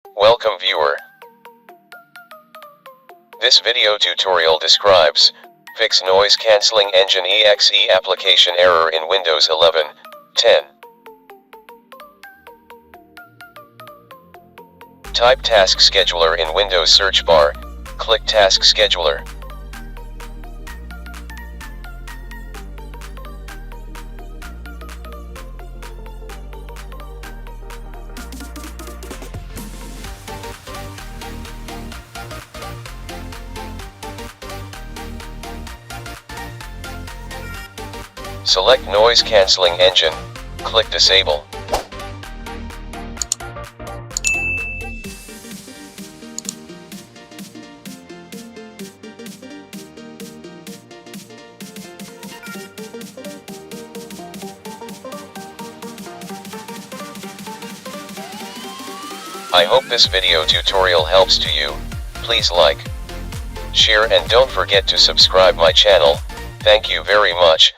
Welcome viewer. This video tutorial describes fix noise cancelling Engine.exe application error in Windows 11, 10. Type Task Scheduler in Windows search bar, click Task Scheduler. Select Noise Cancelling Engine, click Disable. I hope this video tutorial helps to you. Please like, share and don't forget to subscribe my channel. Thank you very much.